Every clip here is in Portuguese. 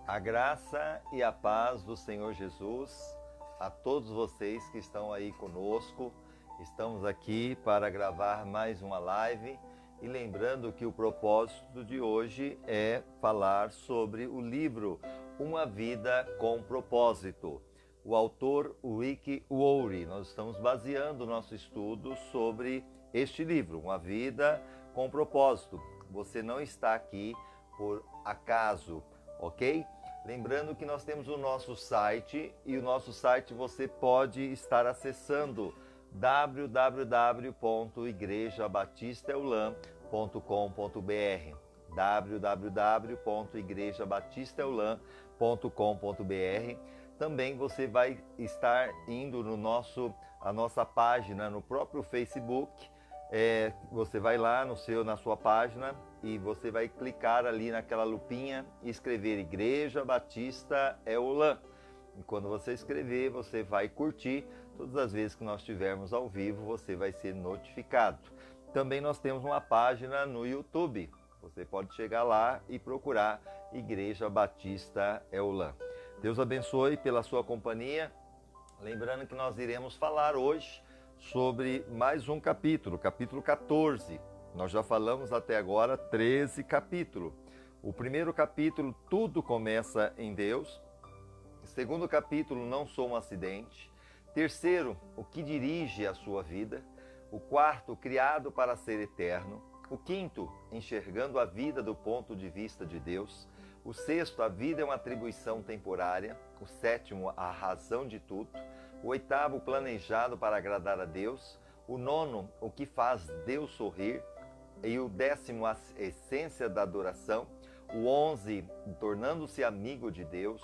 A graça e a paz do Senhor Jesus a todos vocês que estão aí conosco. Estamos aqui para gravar mais uma live e lembrando que o propósito de hoje é falar sobre o livro Uma Vida com Propósito. O autor Rick Warren. Nós estamos baseando o nosso estudo sobre este livro, Uma Vida com Propósito. Você não está aqui por acaso, ok? Lembrando que nós temos o nosso site e o nosso site você pode estar acessando www.igrejabatistaeulan.com.br www.igrejabatistaeulan.com.br. Também você vai estar indo no a nossa página no próprio Facebook. Você vai lá na sua página e você vai clicar ali naquela lupinha e escrever Igreja Batista Eulan. E quando você escrever, você vai curtir. Todas as vezes que nós estivermos ao vivo, você vai ser notificado. Também nós temos uma página no YouTube. Você pode chegar lá e procurar Igreja Batista Eulan. Deus abençoe pela sua companhia. Lembrando que nós iremos falar hoje sobre mais um capítulo, capítulo 14. Nós já falamos até agora 13 capítulos. O primeiro capítulo, tudo começa em Deus. O segundo capítulo, não sou um acidente. Terceiro, o que dirige a sua vida. O quarto, criado para ser eterno. O quinto, enxergando a vida do ponto de vista de Deus. O sexto, a vida é uma atribuição temporária. O sétimo, a razão de tudo. O oitavo, planejado para agradar a Deus. O nono, o que faz Deus sorrir. E o décimo, a essência da adoração. O 11, tornando-se amigo de Deus.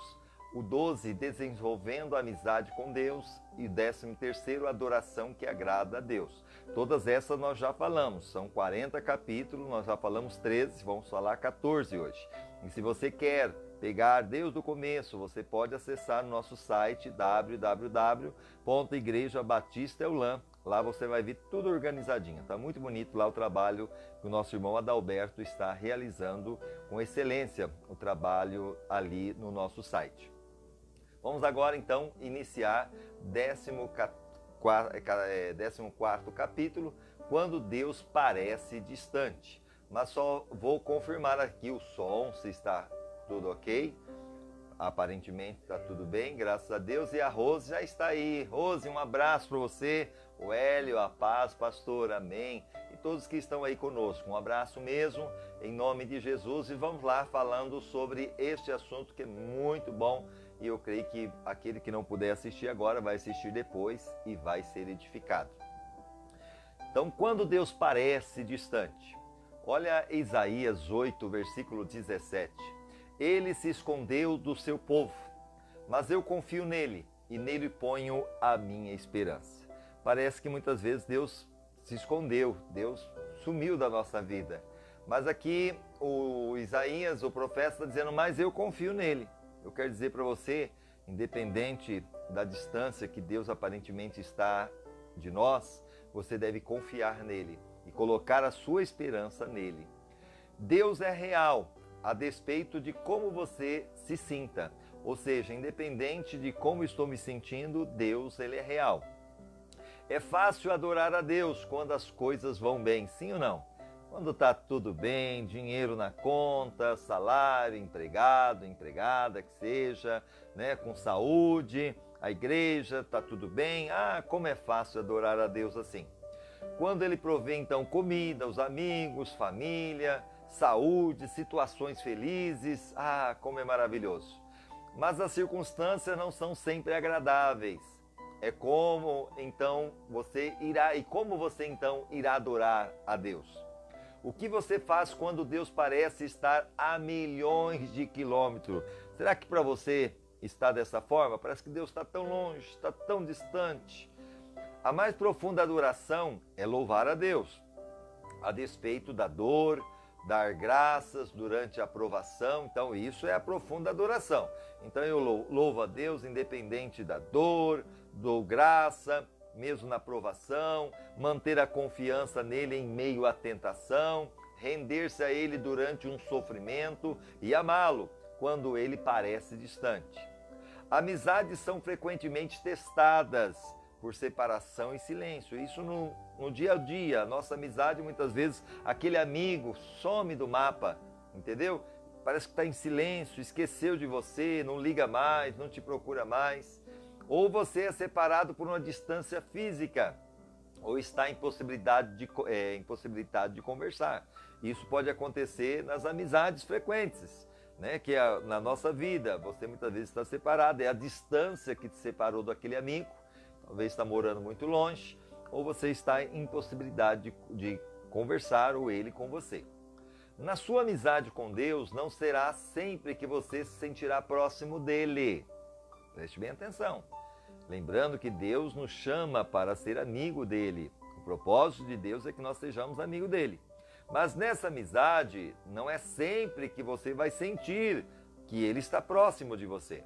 O 12, desenvolvendo amizade com Deus. E o 13º, adoração que agrada a Deus. Todas essas nós já falamos, são 40 capítulos, nós já falamos 13, vamos falar 14 hoje. E se você quer pegar desde o começo, você pode acessar o nosso site www.igrejabatistaeulan. Lá você vai ver tudo organizadinho. Está muito bonito lá o trabalho que o nosso irmão Adalberto está realizando com excelência, o trabalho ali no nosso site. Vamos agora então iniciar 14º capítulo, quando Deus parece distante. Mas só vou confirmar aqui o som, se está tudo ok. Aparentemente está tudo bem, graças a Deus. E a Rose já está aí. Rose, um abraço para você. O Hélio, a paz, pastor, amém. E todos que estão aí conosco, um abraço mesmo, em nome de Jesus. E vamos lá falando sobre este assunto que é muito bom. E eu creio que aquele que não puder assistir agora vai assistir depois e vai ser edificado. Então, quando Deus parece distante, olha Isaías 8, versículo 17. Ele se escondeu do seu povo, mas eu confio nele e nele ponho a minha esperança. Parece que muitas vezes Deus se escondeu, Deus sumiu da nossa vida. Mas aqui o Isaías, o profeta, está dizendo, mas eu confio nele. Eu quero dizer para você, independente da distância que Deus aparentemente está de nós, você deve confiar nele e colocar a sua esperança nele. Deus é real, a despeito de como você se sinta. Ou seja, independente de como estou me sentindo, Deus, ele é real. É fácil adorar a Deus quando as coisas vão bem, sim ou não? Quando está tudo bem, dinheiro na conta, salário, empregado, empregada, que seja, né, com saúde, a igreja, está tudo bem. Ah, como é fácil adorar a Deus assim. Quando ele provê então comida, os amigos, família, saúde, situações felizes, ah, como é maravilhoso. Mas as circunstâncias não são sempre agradáveis. É como você irá adorar a Deus. O que você faz quando Deus parece estar a milhões de quilômetros? Será que para você está dessa forma? Parece que Deus está tão longe, está tão distante. A mais profunda adoração é louvar a Deus, a despeito da dor, dar graças durante a provação. Então isso é a profunda adoração. Então eu louvo a Deus independente da dor, dou graça, mesmo na provação, manter a confiança nele em meio à tentação, render-se a ele durante um sofrimento e amá-lo quando ele parece distante. Amizades são frequentemente testadas por separação e silêncio. Isso no dia a dia. A nossa amizade, muitas vezes, aquele amigo some do mapa, entendeu? Parece que está em silêncio, esqueceu de você, não liga mais, não te procura mais. Ou você é separado por uma distância física, ou está impossibilitado de conversar. Isso pode acontecer nas amizades frequentes, né? Que na nossa vida, você muitas vezes está separado, é a distância que te separou daquele amigo, talvez está morando muito longe, ou você está em impossibilidade de conversar, ou ele com você. Na sua amizade com Deus, não será sempre que você se sentirá próximo dele. Preste bem atenção. Lembrando que Deus nos chama para ser amigo dele. O propósito de Deus é que nós sejamos amigo dele. Mas nessa amizade, não é sempre que você vai sentir que ele está próximo de você.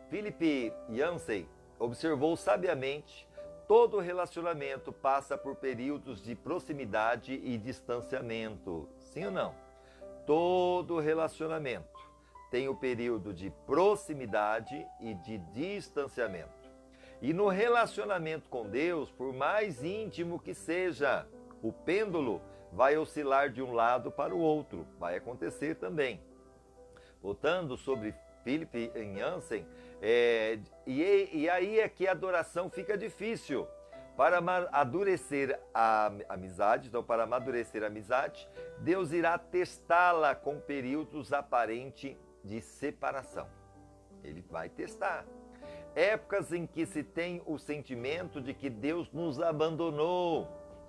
Philip Yancey observou sabiamente: todo relacionamento passa por períodos de proximidade e distanciamento. Sim ou não? Todo relacionamento tem o período de proximidade e de distanciamento. E no relacionamento com Deus, por mais íntimo que seja, o pêndulo vai oscilar de um lado para o outro. Vai acontecer também. Voltando sobre Philip Yancey, e aí é que a adoração fica difícil. Para amadurecer a amizade, então para amadurecer a amizade, Deus irá testá-la com períodos aparentes de separação. Ele vai testar. Épocas em que se tem o sentimento de que Deus nos abandonou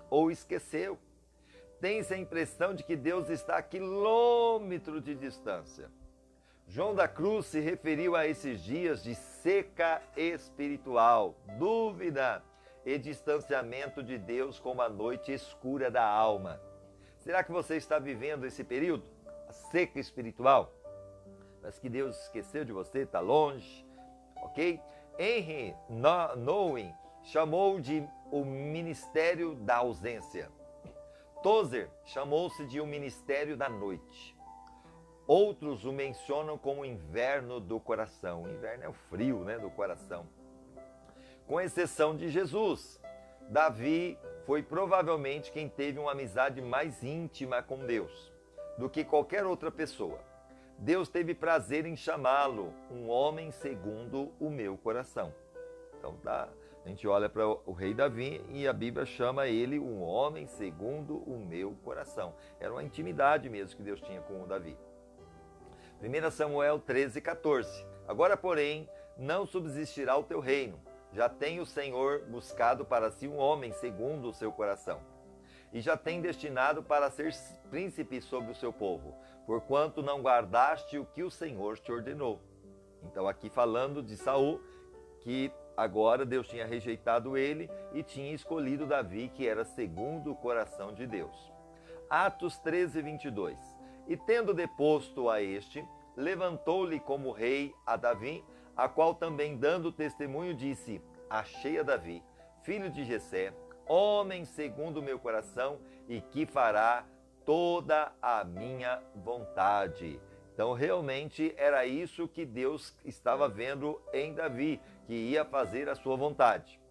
ou esqueceu. Tem-se a impressão de que Deus está a quilômetros de distância. João da Cruz se referiu a esses dias de seca espiritual, dúvida e distanciamento de Deus como a noite escura da alma. Será que você está vivendo esse período? A seca espiritual? Parece que Deus esqueceu de você, está longe, ok? Henry Nouwen chamou de o ministério da ausência. Tozer chamou-se de o ministério da noite. Outros o mencionam como o inverno do coração. O inverno é o frio, né, do coração. Com exceção de Jesus, Davi foi provavelmente quem teve uma amizade mais íntima com Deus do que qualquer outra pessoa. Deus teve prazer em chamá-lo um homem segundo o meu coração. Então a gente olha para o rei Davi e a Bíblia chama ele um homem segundo o meu coração. Era uma intimidade mesmo que Deus tinha com o Davi. 1 Samuel 13:14. Agora, porém, não subsistirá o teu reino. Já tem o Senhor buscado para si um homem segundo o seu coração. E já tem destinado para ser príncipe sobre o seu povo, porquanto não guardaste o que o Senhor te ordenou. Então aqui falando de Saul, que agora Deus tinha rejeitado ele e tinha escolhido Davi, que era segundo o coração de Deus. Atos 13:22. E tendo deposto a este, levantou-lhe como rei a Davi, a qual também dando testemunho disse: achei a Davi, filho de Jessé, homem segundo o meu coração, e que fará toda a minha vontade. Então realmente era isso que Deus estava vendo em Davi, que ia fazer a sua vontade.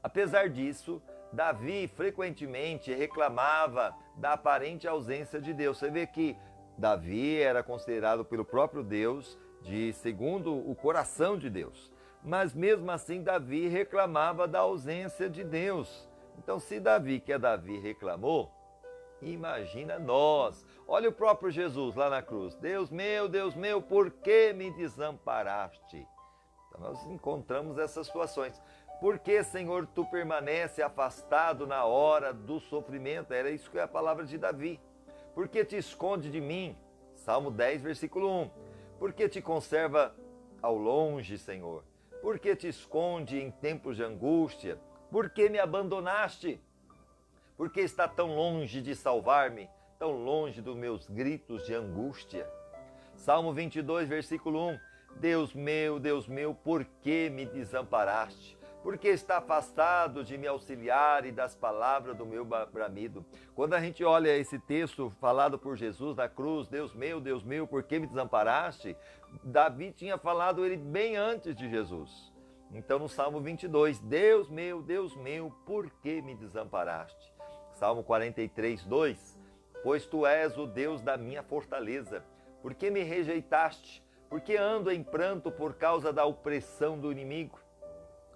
Apesar disso, Davi frequentemente reclamava da aparente ausência de Deus. Você vê que Davi era considerado pelo próprio Deus de segundo o coração de Deus. Mas mesmo assim Davi reclamava da ausência de Deus. Então se Davi, que é Davi, reclamou, imagina nós. Olha o próprio Jesus lá na cruz. Deus meu, por que me desamparaste? Então nós encontramos essas situações. Por que, Senhor, tu permanece afastado na hora do sofrimento? Era isso que é a palavra de Davi. Por que te esconde de mim? Salmo 10, versículo 1. Por que te conserva ao longe, Senhor? Por que te esconde em tempos de angústia? Por que me abandonaste? Por que está tão longe de salvar-me? Tão longe dos meus gritos de angústia? Salmo 22, versículo 1. Deus meu, por que me desamparaste? Porque está afastado de me auxiliar e das palavras do meu bramido. Quando a gente olha esse texto falado por Jesus na cruz, Deus meu, por que me desamparaste? Davi tinha falado ele bem antes de Jesus. Então no Salmo 22, Deus meu, por que me desamparaste? Salmo 43, 2, pois tu és o Deus da minha fortaleza. Por que me rejeitaste? Porque ando em pranto por causa da opressão do inimigo.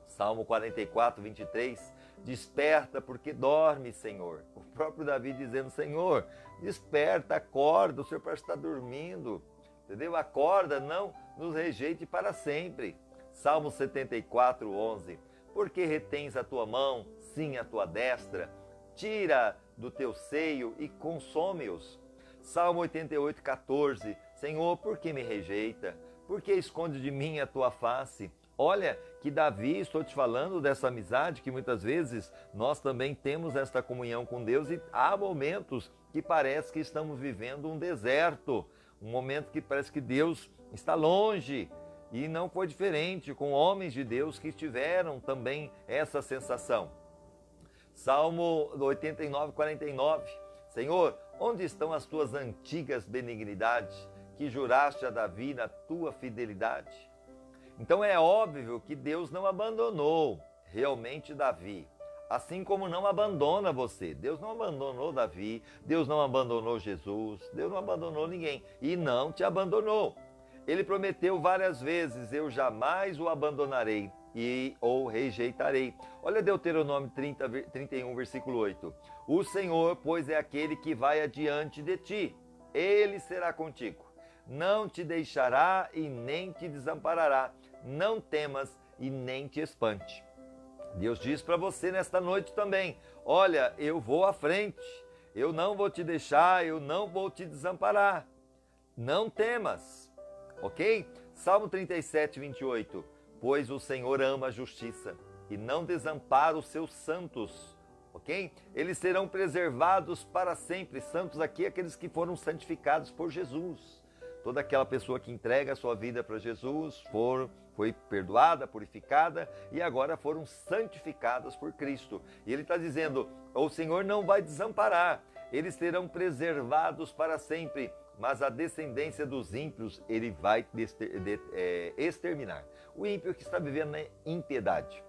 Salmo 44, 23, desperta porque dorme, Senhor. O próprio Davi dizendo, Senhor, desperta, acorda, o Senhor parece estar dormindo, entendeu? Acorda, não nos rejeite para sempre. Salmo 74, 11, porque retens a tua mão, sim, a tua destra, tira do teu seio e consome-os. Salmo 88, 14, Senhor, por que me rejeita? Por que esconde de mim a tua face? Olha que Davi, estou te falando dessa amizade que muitas vezes nós também temos esta comunhão com Deus e há momentos que parece que estamos vivendo um deserto, um momento que parece que Deus está longe. E não foi diferente com homens de Deus que tiveram também essa sensação. Salmo 89, 49. Senhor, onde estão as tuas antigas benignidades que juraste a Davi na tua fidelidade? Então é óbvio que Deus não abandonou realmente Davi, assim como não abandona você. Deus não abandonou Davi, Deus não abandonou Jesus, Deus não abandonou ninguém e não te abandonou. Ele prometeu várias vezes, eu jamais o abandonarei e ou rejeitarei. Olha Deuteronômio 31, versículo 8. O Senhor, pois, é aquele que vai adiante de ti, ele será contigo. Não te deixará e nem te desamparará. Não temas e nem te espante. Deus diz para você nesta noite também, olha, eu vou à frente, eu não vou te deixar, eu não vou te desamparar. Não temas, ok? Salmo 37, 28, pois o Senhor ama a justiça e não desampara os seus santos, ok? Eles serão preservados para sempre. Santos aqui, aqueles que foram santificados por Jesus. Toda aquela pessoa que entrega a sua vida para Jesus foi perdoada, purificada e agora foram santificadas por Cristo. E ele está dizendo, o Senhor não vai desamparar, eles serão preservados para sempre, mas a descendência dos ímpios ele vai exterminar. O ímpio que está vivendo na impiedade,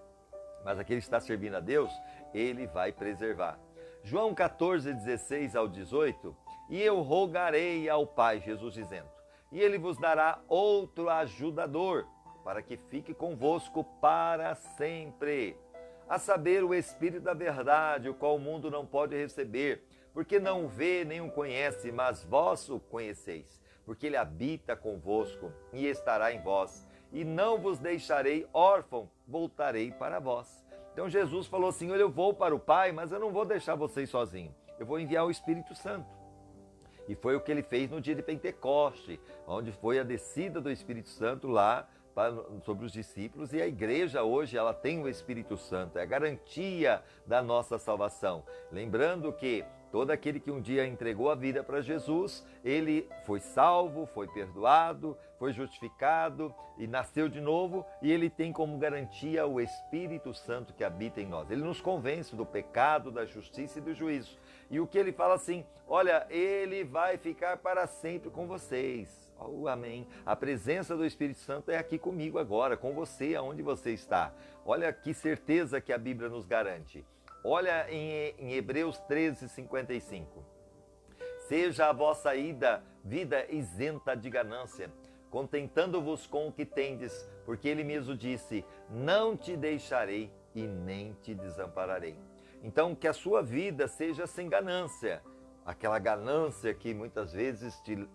mas aquele que está servindo a Deus, ele vai preservar. João 14, 16 ao 18, e eu rogarei ao Pai, Jesus dizendo, e ele vos dará outro ajudador, para que fique convosco para sempre. A saber, o Espírito da verdade, o qual o mundo não pode receber, porque não o vê nem o conhece, mas vós o conheceis, porque ele habita convosco e estará em vós. E não vos deixarei órfão, voltarei para vós. Então Jesus falou assim, olha, eu vou para o Pai, mas eu não vou deixar vocês sozinhos. Eu vou enviar o Espírito Santo. E foi o que ele fez no dia de Pentecoste, onde foi a descida do Espírito Santo lá sobre os discípulos. E a igreja hoje ela tem o Espírito Santo, é a garantia da nossa salvação. Lembrando que todo aquele que um dia entregou a vida para Jesus, ele foi salvo, foi perdoado, foi justificado e nasceu de novo, e ele tem como garantia o Espírito Santo que habita em nós. Ele nos convence do pecado, da justiça e do juízo. E o que ele fala assim, olha, ele vai ficar para sempre com vocês. Oh, amém. A presença do Espírito Santo é aqui comigo agora, com você, aonde você está. Olha que certeza que a Bíblia nos garante. Olha em Hebreus 13, 55. Seja a vossa vida isenta de ganância, contentando-vos com o que tendes, porque ele mesmo disse, não te deixarei e nem te desampararei. Então, que a sua vida seja sem ganância, aquela ganância que muitas vezes te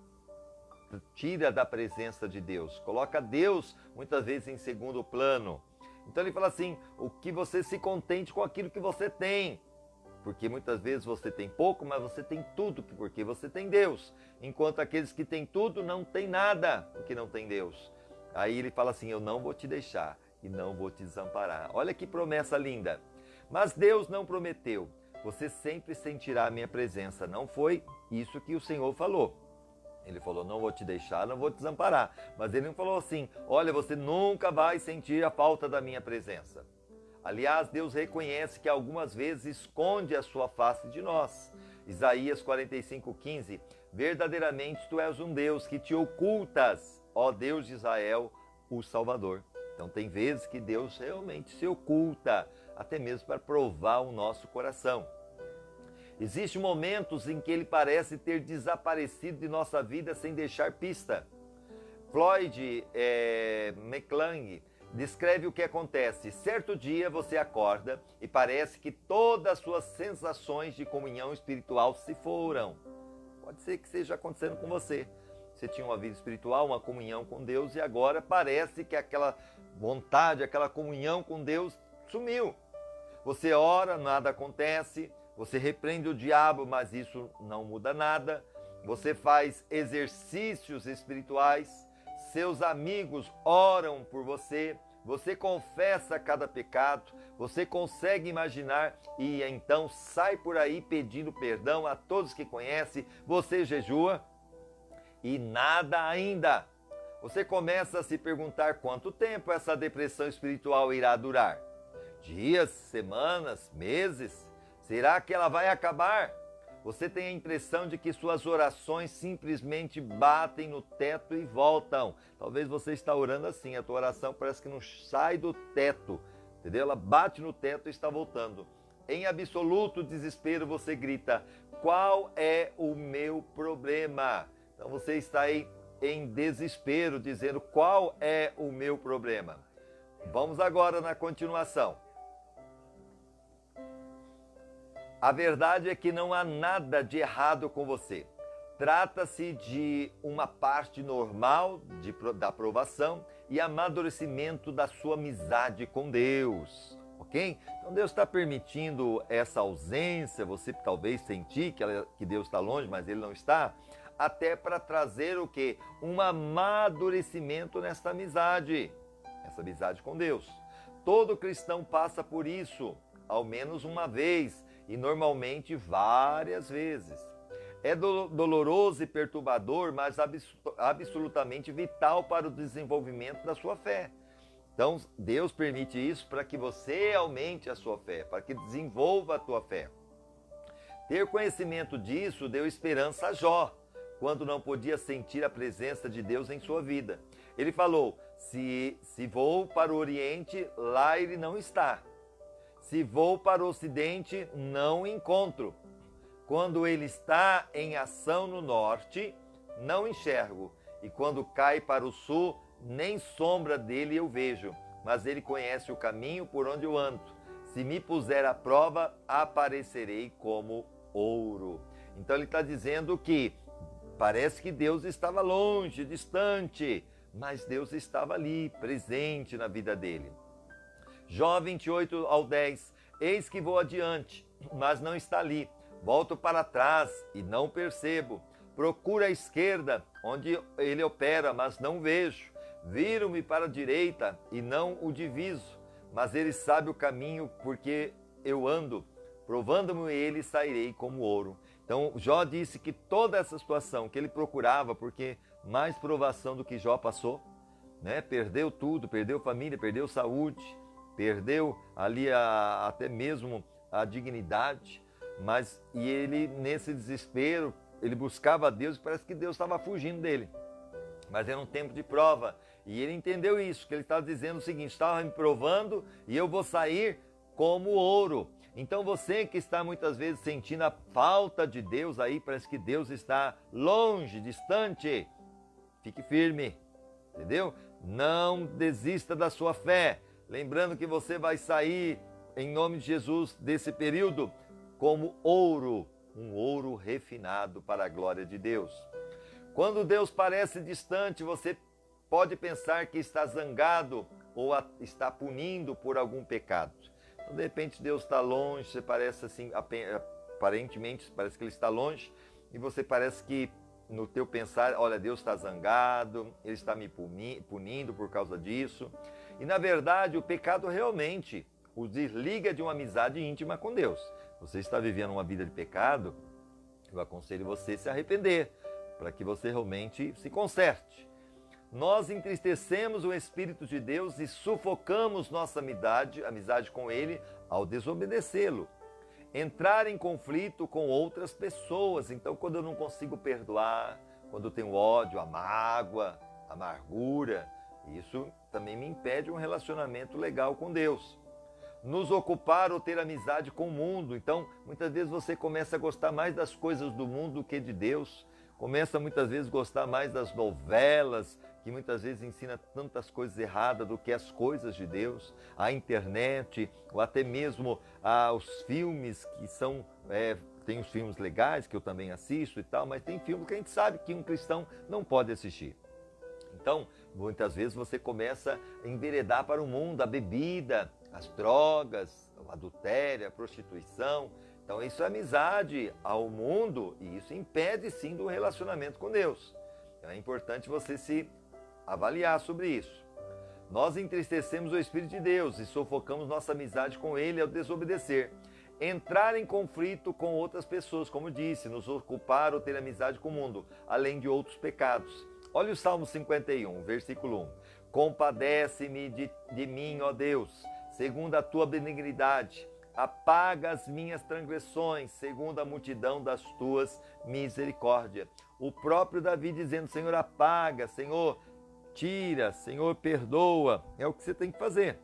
tira da presença de Deus, coloca Deus muitas vezes em segundo plano. Então ele fala assim, o que você se contente com aquilo que você tem, porque muitas vezes você tem pouco, mas você tem tudo, porque você tem Deus, enquanto aqueles que têm tudo não têm nada, porque não tem Deus. Aí ele fala assim, eu não vou te deixar e não vou te desamparar. Olha que promessa linda. Mas Deus não prometeu, você sempre sentirá a minha presença. Não foi isso que o Senhor falou. Ele falou, não vou te deixar, não vou te desamparar. Mas ele não falou assim, olha, você nunca vai sentir a falta da minha presença. Aliás, Deus reconhece que algumas vezes esconde a sua face de nós. Isaías 45:15, verdadeiramente tu és um Deus que te ocultas, ó Deus de Israel, o Salvador. Então tem vezes que Deus realmente se oculta, até mesmo para provar o nosso coração. Existem momentos em que ele parece ter desaparecido de nossa vida sem deixar pista. Floyd McClung descreve o que acontece. Certo dia você acorda e parece que todas as suas sensações de comunhão espiritual se foram. Pode ser que esteja acontecendo com você. Você tinha uma vida espiritual, uma comunhão com Deus e agora parece que aquela vontade, aquela comunhão com Deus sumiu. Você ora, nada acontece. Você repreende o diabo, mas isso não muda nada. Você faz exercícios espirituais. Seus amigos oram por você. Você confessa cada pecado. Você consegue imaginar e então sai por aí pedindo perdão a todos que conhece. Você jejua e nada ainda. Você começa a se perguntar quanto tempo essa depressão espiritual irá durar. Dias, semanas, meses? Será que ela vai acabar? Você tem a impressão de que suas orações simplesmente batem no teto e voltam. Talvez você está orando assim, a tua oração parece que não sai do teto, entendeu? Ela bate no teto e está voltando. Em absoluto desespero você grita, qual é o meu problema? Então você está aí em desespero, dizendo qual é o meu problema. Vamos agora na continuação. A verdade é que não há nada de errado com você. Trata-se de uma parte normal da aprovação e amadurecimento da sua amizade com Deus, ok? Então Deus está permitindo essa ausência, você talvez sentir que Deus está longe, mas Ele não está, até para trazer o quê? Um amadurecimento nessa amizade com Deus. Todo cristão passa por isso, ao menos uma vez, e normalmente várias vezes. É doloroso e perturbador, mas absolutamente vital para o desenvolvimento da sua fé. Então, Deus permite isso para que você aumente a sua fé, para que desenvolva a tua fé. Ter conhecimento disso deu esperança a Jó, quando não podia sentir a presença de Deus em sua vida. Ele falou, se vou para o Oriente, lá ele não está. Se vou para o Ocidente, não encontro. Quando ele está em ação no Norte, não enxergo. E quando cai para o Sul, nem sombra dele eu vejo. Mas ele conhece o caminho por onde eu ando. Se me puser à prova, aparecerei como ouro. Então ele está dizendo que parece que Deus estava longe, distante, mas Deus estava ali, presente na vida dele. Jó 28:10, eis que vou adiante, mas não está ali. Volto para trás e não percebo. Procuro a esquerda, onde ele opera, mas não vejo. Viro-me para a direita e não o diviso. Mas ele sabe o caminho porque eu ando. Provando-me ele, sairei como ouro. Então, Jó disse que toda essa situação que ele procurava, porque mais provação do que Jó passou, né? Perdeu tudo, perdeu família, perdeu saúde, perdeu ali até mesmo a dignidade, e ele nesse desespero, ele buscava a Deus e parece que Deus estava fugindo dele. Mas era um tempo de prova e ele entendeu isso, que ele estava dizendo o seguinte, estava me provando e eu vou sair como ouro. Então você que está muitas vezes sentindo a falta de Deus aí, parece que Deus está longe, distante, fique firme, entendeu? Não desista da sua fé. Lembrando que você vai sair, em nome de Jesus, desse período como ouro, um ouro refinado para a glória de Deus. Quando Deus parece distante, você pode pensar que está zangado ou está punindo por algum pecado. Então, de repente, Deus está longe, você parece assim, aparentemente parece que Ele está longe, e você parece que no teu pensar, olha, Deus está zangado, Ele está me punindo por causa disso. E na verdade o pecado realmente o desliga de uma amizade íntima com Deus. Você está vivendo uma vida de pecado, eu aconselho você a se arrepender, para que você realmente se conserte. nós entristecemos o Espírito de Deus e sufocamos nossa amizade com Ele ao desobedecê-lo. Entrar em conflito com outras pessoas. Então, quando eu não consigo perdoar, quando eu tenho ódio, a mágoa, a amargura, isso também me impede um relacionamento legal com Deus. Nos ocupar ou ter amizade com o mundo. Então, muitas vezes você começa a gostar mais das coisas do mundo do que de Deus. Começa muitas vezes a gostar mais das novelas, que muitas vezes ensina tantas coisas erradas do que as coisas de Deus, a internet, ou até mesmo os filmes que são, tem os filmes legais que eu também assisto e tal, mas tem filmes que a gente sabe que um cristão não pode assistir. Então, muitas vezes você começa a enveredar para o mundo, a bebida, as drogas, o adultério, a prostituição. Então isso é amizade ao mundo e isso impede sim do relacionamento com Deus. Então é importante você se avaliar sobre isso. Nós entristecemos o Espírito de Deus e sufocamos nossa amizade com Ele ao desobedecer. Entrar em conflito com outras pessoas, como disse, nos ocupar ou ter amizade com o mundo, além de outros pecados. Olha o Salmo 51, versículo 1. Compadece-me de mim, ó Deus, segundo a tua benignidade. Apaga as minhas transgressões, segundo a multidão das tuas misericórdias. O próprio Davi dizendo, Senhor, apaga, Senhor, tira, Senhor, perdoa. É o que você tem que fazer.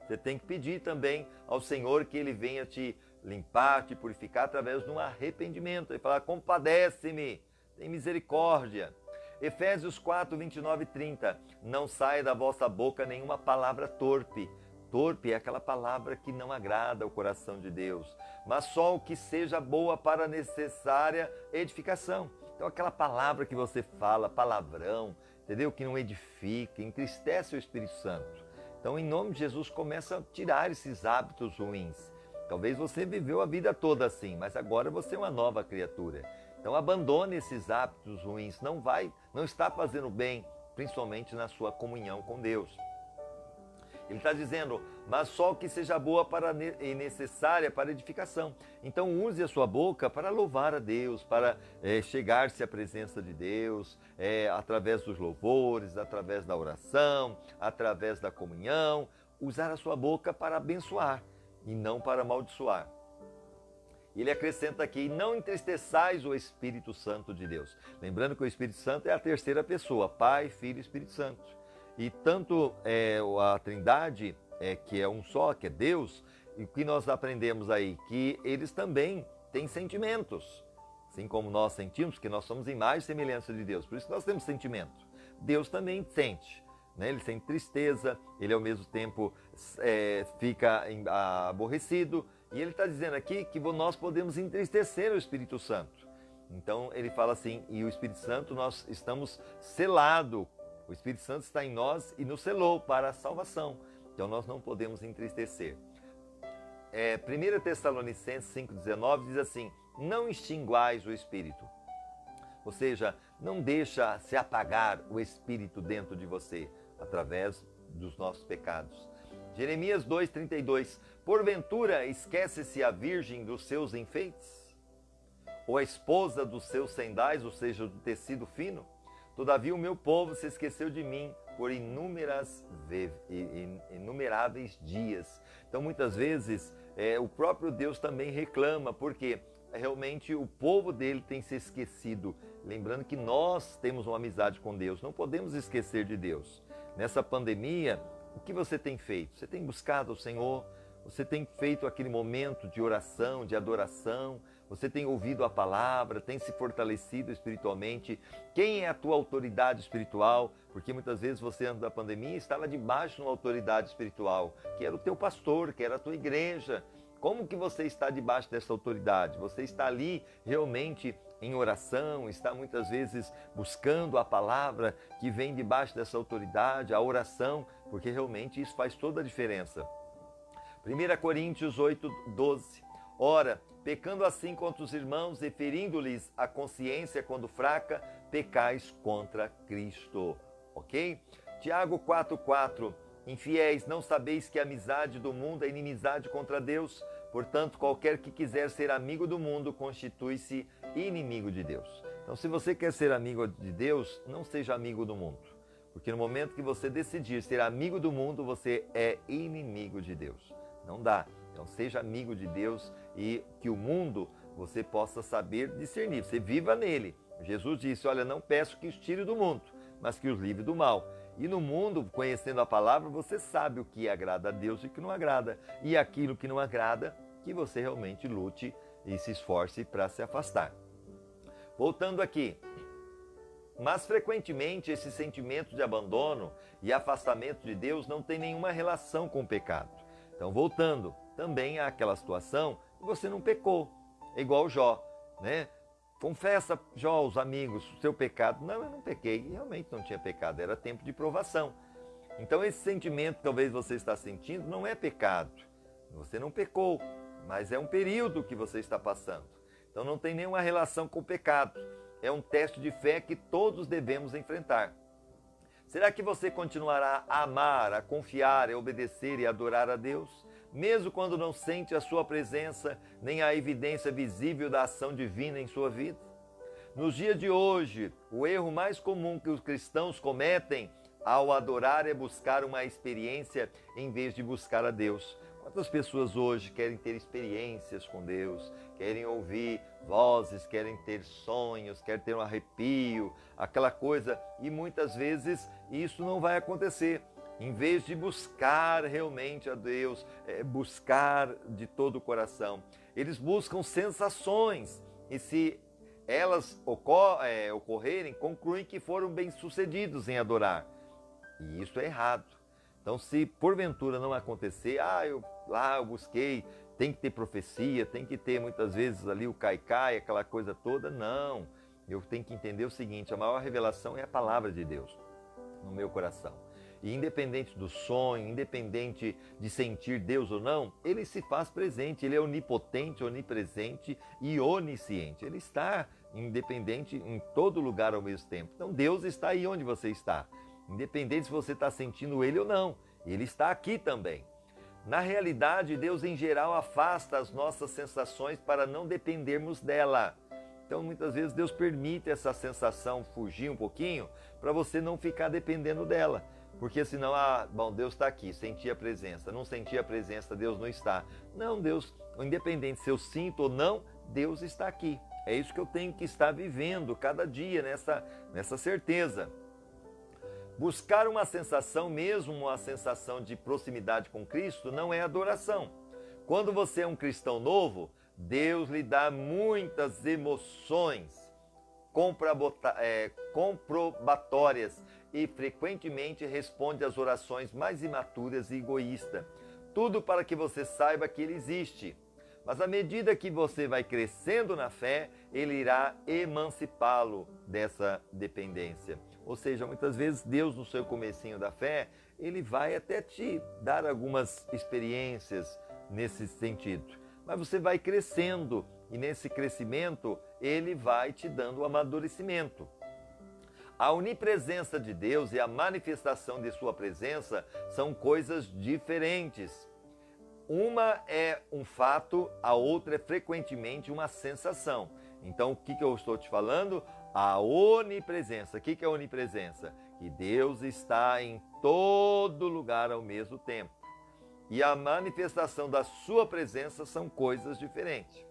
Você tem que pedir também ao Senhor que Ele venha te limpar, te purificar através de um arrependimento. Ele fala, compadece-me, tem misericórdia. Efésios 4, 29 e 30. Não saia da vossa boca nenhuma palavra torpe. Torpe é aquela palavra que não agrada ao coração de Deus, mas só o que seja boa para a necessária edificação. Então aquela palavra que você fala, palavrão, entendeu? Que não edifica, entristece o Espírito Santo. Então em nome de Jesus começa a tirar esses hábitos ruins. Talvez você viveu a vida toda assim, mas agora você é uma nova criatura. Então abandone esses hábitos ruins, não está fazendo bem, principalmente na sua comunhão com Deus. Ele está dizendo, mas só que seja boa e necessária para edificação. Então use a sua boca para louvar a Deus, para chegar-se à presença de Deus, através dos louvores, através da oração, através da comunhão. Usar a sua boca para abençoar e não para amaldiçoar. Ele acrescenta aqui, não entristeçais o Espírito Santo de Deus. Lembrando que o Espírito Santo é a terceira pessoa, Pai, Filho e Espírito Santo. E tanto a Trindade, que é um só, que é Deus, e o que nós aprendemos aí? Que eles também têm sentimentos. Assim como nós sentimos, que nós somos imagem e semelhança de Deus. Por isso nós temos sentimento. Deus também sente. Né? Ele sente tristeza, ele ao mesmo tempo fica aborrecido. E ele está dizendo aqui que nós podemos entristecer o Espírito Santo. Então ele fala assim, e o Espírito Santo nós estamos selados. O Espírito Santo está em nós e nos selou para a salvação. Então nós não podemos entristecer. 1 Tessalonicenses 5,19 diz assim, não extinguais o Espírito. Ou seja, não deixa se apagar o Espírito dentro de você, através dos nossos pecados. Jeremias 2,32, porventura esquece-se a virgem dos seus enfeites? Ou a esposa dos seus sendais, ou seja, do tecido fino? Todavia o meu povo se esqueceu de mim por inumeráveis dias. Então muitas vezes o próprio Deus também reclama, porque realmente o povo dele tem se esquecido. Lembrando que nós temos uma amizade com Deus, não podemos esquecer de Deus. Nessa pandemia, o que você tem feito? Você tem buscado o Senhor? Você tem feito aquele momento de oração, de adoração? Você tem ouvido a palavra, tem se fortalecido espiritualmente? Quem é a tua autoridade espiritual? Porque muitas vezes você, antes da pandemia, estava debaixo de uma autoridade espiritual, que era o teu pastor, que era a tua igreja. Como que você está debaixo dessa autoridade? Você está ali realmente em oração, está muitas vezes buscando a palavra que vem debaixo dessa autoridade, a oração, porque realmente isso faz toda a diferença. 1 Coríntios 8:12. Ora, pecando assim contra os irmãos e ferindo-lhes a consciência quando fraca, pecais contra Cristo. Ok? Tiago 4:4. Infiéis, não sabeis que a amizade do mundo é inimizade contra Deus? Portanto, qualquer que quiser ser amigo do mundo constitui-se inimigo de Deus. Então, se você quer ser amigo de Deus, não seja amigo do mundo. Porque no momento que você decidir ser amigo do mundo, você é inimigo de Deus. Não dá. Então seja amigo de Deus e que o mundo você possa saber discernir. Você viva nele. Jesus disse, olha, não peço que os tire do mundo, mas que os livre do mal. E no mundo, conhecendo a palavra, você sabe o que agrada a Deus e o que não agrada. E aquilo que não agrada, que você realmente lute e se esforce para se afastar. Voltando aqui. Mas frequentemente esse sentimento de abandono e afastamento de Deus não tem nenhuma relação com o pecado. Então voltando, também há aquela situação que você não pecou. É igual Jó, né? Confessa, Jó, aos amigos, o seu pecado. Não, eu não pequei, realmente não tinha pecado, era tempo de provação. Então esse sentimento que talvez você está sentindo não é pecado. Você não pecou, mas é um período que você está passando. Então não tem nenhuma relação com o pecado. É um teste de fé que todos devemos enfrentar. Será que você continuará a amar, a confiar, a obedecer e adorar a Deus, mesmo quando não sente a sua presença, nem a evidência visível da ação divina em sua vida? Nos dias de hoje, o erro mais comum que os cristãos cometem ao adorar é buscar uma experiência em vez de buscar a Deus. Quantas pessoas hoje querem ter experiências com Deus, querem ouvir vozes, querem ter sonhos, querem ter um arrepio, aquela coisa, e muitas vezes isso não vai acontecer. Em vez de buscar realmente a Deus, buscar de todo o coração, eles buscam sensações, e se elas ocorrerem, concluem que foram bem-sucedidos em adorar. E isso é errado. Então, se porventura não acontecer, eu busquei, tem que ter profecia, tem que ter muitas vezes ali o caicai, aquela coisa toda. Não, eu tenho que entender o seguinte, a maior revelação é a palavra de Deus no meu coração. E independente do sonho, independente de sentir Deus ou não, Ele se faz presente, Ele é onipotente, onipresente e onisciente. Ele está independente em todo lugar ao mesmo tempo. Então Deus está aí onde você está. Independente se você está sentindo Ele ou não, Ele está aqui também. Na realidade, Deus em geral afasta as nossas sensações para não dependermos dela. Então muitas vezes Deus permite essa sensação fugir um pouquinho para você não ficar dependendo dela. Porque senão, Deus está aqui, senti a presença. Não senti a presença, Deus não está. Não, Deus, independente se eu sinto ou não, Deus está aqui. É isso que eu tenho que estar vivendo cada dia, nessa certeza. Buscar uma sensação, mesmo uma sensação de proximidade com Cristo, não é adoração. Quando você é um cristão novo, Deus lhe dá muitas emoções comprobatórias e frequentemente responde às orações mais imaturas e egoístas. Tudo para que você saiba que Ele existe. Mas à medida que você vai crescendo na fé, Ele irá emancipá-lo dessa dependência. Ou seja, muitas vezes Deus no seu comecinho da fé, Ele vai até te dar algumas experiências nesse sentido. Mas você vai crescendo e nesse crescimento Ele vai te dando o amadurecimento. A onipresença de Deus e a manifestação de sua presença são coisas diferentes. Uma é um fato, a outra é frequentemente uma sensação. Então, o que eu estou te falando? A onipresença. O que é a onipresença? Que Deus está em todo lugar ao mesmo tempo. E a manifestação da sua presença são coisas diferentes.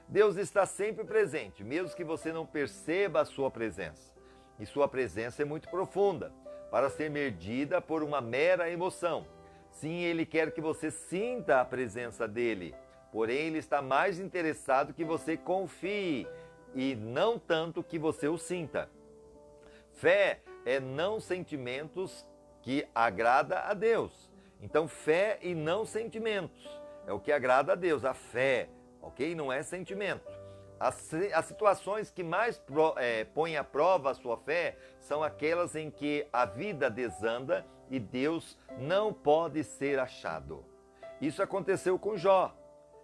Deus está sempre presente, mesmo que você não perceba a sua presença. E sua presença é muito profunda, para ser medida por uma mera emoção. Sim, Ele quer que você sinta a presença dEle, porém Ele está mais interessado que você confie e não tanto que você o sinta. Fé é não sentimentos que agrada a Deus. Então, fé e não sentimentos é o que agrada a Deus, a fé, ok? Não é sentimento. As situações que mais põem à prova a sua fé são aquelas em que a vida desanda e Deus não pode ser achado. Isso aconteceu com Jó.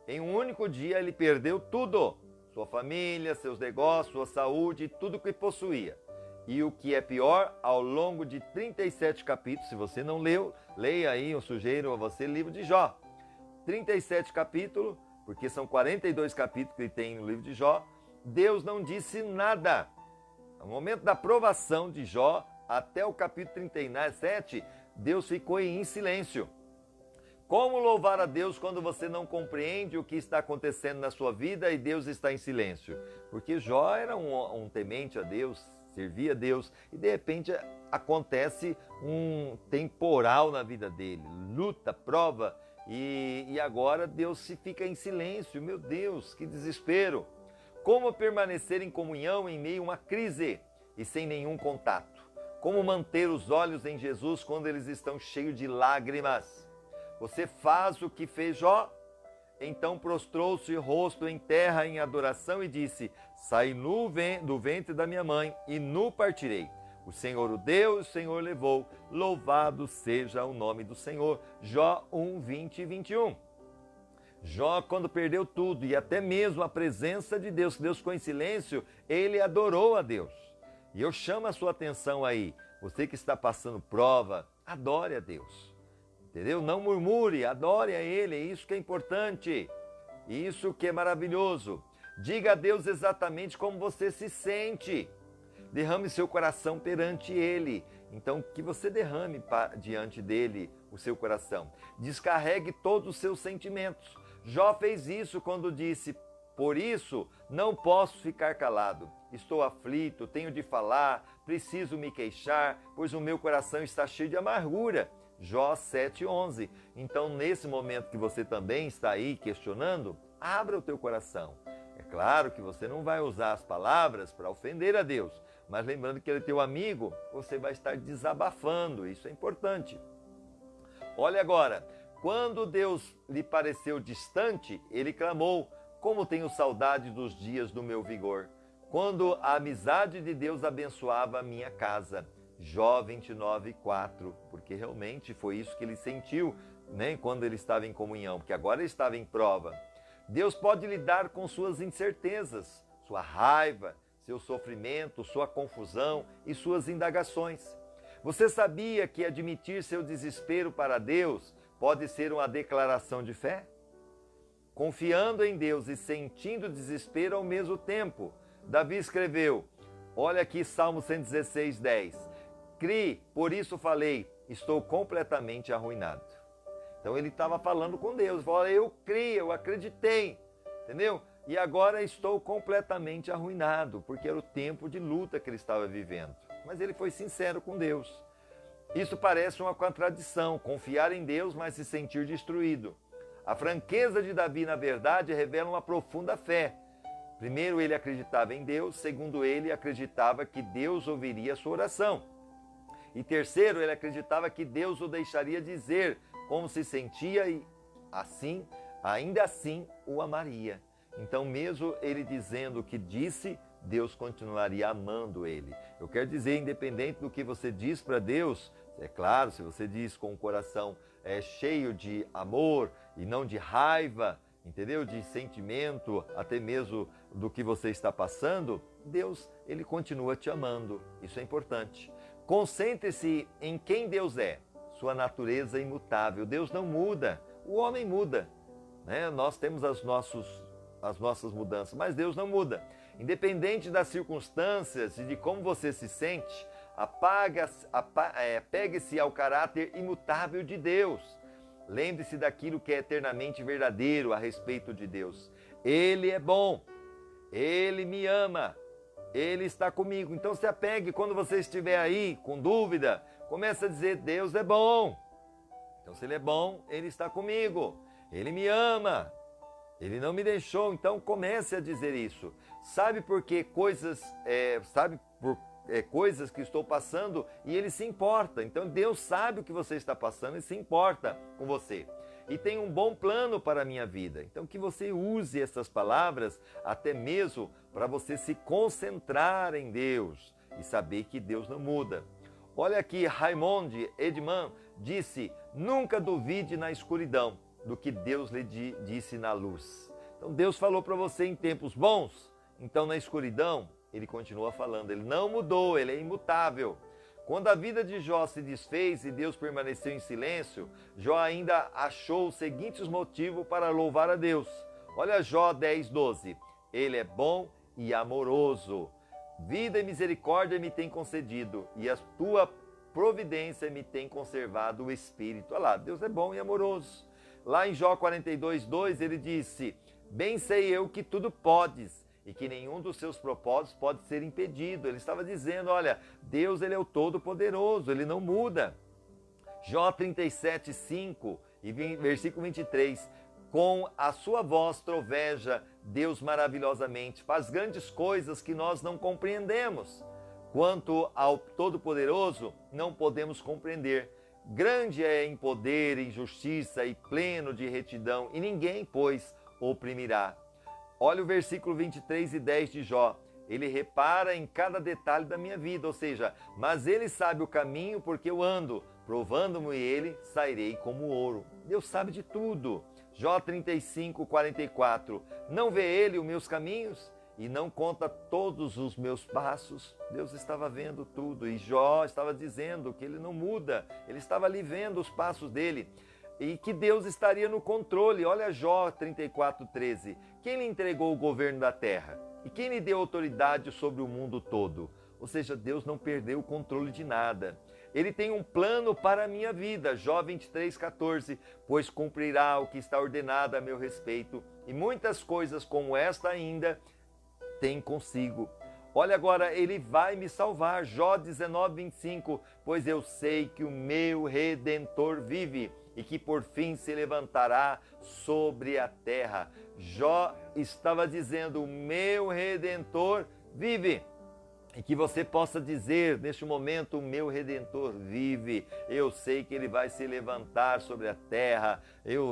Em um único dia ele perdeu tudo. Sua família, seus negócios, sua saúde, tudo que possuía. E o que é pior, ao longo de 37 capítulos, se você não leu, leia aí, eu sugiro a você o livro de Jó. 37 capítulos, porque são 42 capítulos que ele tem no livro de Jó, Deus não disse nada. No momento da provação de Jó, até o capítulo 37, Deus ficou em silêncio. Como louvar a Deus quando você não compreende o que está acontecendo na sua vida e Deus está em silêncio? Porque Jó era um temente a Deus, servia a Deus, e de repente acontece um temporal na vida dele, luta, prova, e agora Deus se fica em silêncio. Meu Deus, que desespero! Como permanecer em comunhão em meio a uma crise e sem nenhum contato? Como manter os olhos em Jesus quando eles estão cheios de lágrimas? Você faz o que fez Jó? Então prostrou-se rosto em terra em adoração e disse: saí nu do ventre da minha mãe e nu partirei. O Senhor o deu e o Senhor levou. Louvado seja o nome do Senhor. Jó 1, 20 e 21. Jó, quando perdeu tudo e até mesmo a presença de Deus, que Deus ficou em silêncio, ele adorou a Deus. E eu chamo a sua atenção aí, você que está passando prova, adore a Deus. Entendeu? Não murmure, adore a Ele, é isso que é importante, isso que é maravilhoso. Diga a Deus exatamente como você se sente, derrame seu coração perante Ele. Então, que você derrame diante dEle o seu coração, descarregue todos os seus sentimentos. Jó fez isso quando disse: por isso não posso ficar calado, estou aflito, tenho de falar, preciso me queixar, pois o meu coração está cheio de amargura. Jó 7,11. Então, nesse momento que você também está aí questionando, abra o teu coração. É claro que você não vai usar as palavras para ofender a Deus, mas lembrando que Ele é teu amigo, você vai estar desabafando, isso é importante. Olha agora, quando Deus lhe pareceu distante, ele clamou: como tenho saudade dos dias do meu vigor, quando a amizade de Deus abençoava a minha casa. Jó 29,4, porque realmente foi isso que ele sentiu, né, quando ele estava em comunhão, porque agora ele estava em prova. Deus pode lidar com suas incertezas, sua raiva, seu sofrimento, sua confusão e suas indagações. Você sabia que admitir seu desespero para Deus pode ser uma declaração de fé? Confiando em Deus e sentindo desespero ao mesmo tempo. Davi escreveu, olha aqui Salmo 116, 10. Crie, por isso falei, estou completamente arruinado. Então ele estava falando com Deus, falou: eu criei, eu acreditei, entendeu? E agora estou completamente arruinado, porque era o tempo de luta que ele estava vivendo. Mas ele foi sincero com Deus. Isso parece uma contradição, confiar em Deus, mas se sentir destruído. A franqueza de Davi, na verdade, revela uma profunda fé. Primeiro, ele acreditava em Deus. Segundo, ele acreditava que Deus ouviria a sua oração. E terceiro, ele acreditava que Deus o deixaria dizer como se sentia e assim, ainda assim, o amaria. Então, mesmo ele dizendo o que disse, Deus continuaria amando ele. Eu quero dizer, independente do que você diz para Deus, é claro, se você diz com o coração cheio de amor e não de raiva, entendeu? De sentimento, até mesmo do que você está passando, Deus, ele continua te amando. Isso é importante. Concentre-se em quem Deus é, sua natureza imutável. Deus não muda, o homem muda, né? Nós temos as nossas mudanças, mas Deus não muda. Independente das circunstâncias e de como você se sente, apegue-se ao caráter imutável de Deus. Lembre-se daquilo que é eternamente verdadeiro a respeito de Deus. Ele é bom, Ele me ama, Ele está comigo. Então se apegue quando você estiver aí com dúvida, comece a dizer: Deus é bom. Então se Ele é bom, Ele está comigo, Ele me ama, Ele não me deixou. Então comece a dizer isso. Sabe por que coisas que estou passando e Ele se importa. Então Deus sabe o que você está passando e se importa com você. E tem um bom plano para a minha vida. Então que você use essas palavras até mesmo para você se concentrar em Deus e saber que Deus não muda. Olha aqui, Raymond Edman disse: nunca duvide na escuridão do que Deus lhe disse na luz. Então Deus falou para você em tempos bons, então na escuridão Ele continua falando, Ele não mudou, Ele é imutável. Quando a vida de Jó se desfez e Deus permaneceu em silêncio, Jó ainda achou os seguintes motivos para louvar a Deus. Olha Jó 10, 12. Ele é bom e amoroso. Vida e misericórdia me tem concedido, e a tua providência me tem conservado o espírito. Olha lá, Deus é bom e amoroso. Lá em Jó 42:2 ele disse: bem sei eu que tudo podes, e que nenhum dos seus propósitos pode ser impedido. Ele estava dizendo, olha, Deus ele é o Todo-Poderoso, ele não muda. Jó 37:5 e versículo 23, com a sua voz troveja Deus maravilhosamente, faz grandes coisas que nós não compreendemos. Quanto ao Todo-Poderoso, não podemos compreender. Grande é em poder, em justiça e pleno de retidão, e ninguém, pois, oprimirá. Olha o versículo 23:10 de Jó. Ele repara em cada detalhe da minha vida, ou seja, mas ele sabe o caminho porque eu ando, provando-me ele, sairei como ouro. Deus sabe de tudo. Jó 35:44. Não vê ele os meus caminhos e não conta todos os meus passos? Deus estava vendo tudo e Jó estava dizendo que ele não muda, ele estava ali vendo os passos dele. E que Deus estaria no controle. Olha Jó 34:13. Quem lhe entregou o governo da terra? E quem lhe deu autoridade sobre o mundo todo? Ou seja, Deus não perdeu o controle de nada. Ele tem um plano para a minha vida. Jó 23:14. Pois cumprirá o que está ordenado a meu respeito, e muitas coisas como esta ainda tem consigo. Olha agora, ele vai me salvar. Jó 19:25. Pois eu sei que o meu Redentor vive, e que por fim se levantará sobre a terra. Jó estava dizendo, o meu Redentor vive. E que você possa dizer neste momento, o meu Redentor vive. Eu sei que ele vai se levantar sobre a terra.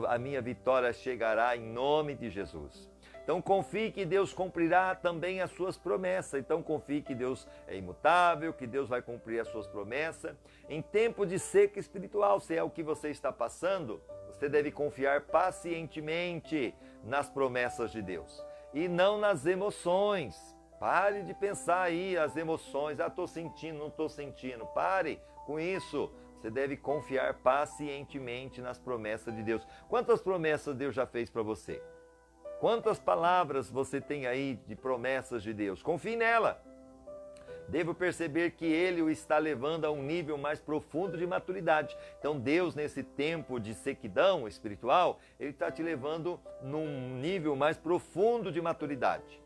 A minha vitória chegará em nome de Jesus. Então confie que Deus cumprirá também as suas promessas. Então confie que Deus é imutável, que Deus vai cumprir as suas promessas. Em tempo de seca espiritual, se é o que você está passando, você deve confiar pacientemente nas promessas de Deus e não nas emoções. Pare de pensar aí as emoções, estou sentindo, não estou sentindo. Pare com isso. Você deve confiar pacientemente nas promessas de Deus. Quantas promessas Deus já fez para você? Quantas palavras você tem aí de promessas de Deus? Confie nela. Devo perceber que Ele o está levando a um nível mais profundo de maturidade. Então Deus, nesse tempo de sequidão espiritual, Ele está te levando num nível mais profundo de maturidade.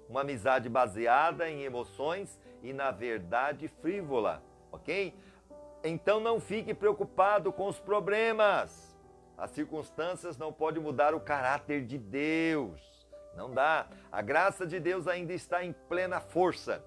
Uma amizade baseada em emoções e na verdade frívola, ok? Então não fique preocupado com os problemas. As circunstâncias não podem mudar o caráter de Deus. Não dá. A graça de Deus ainda está em plena força.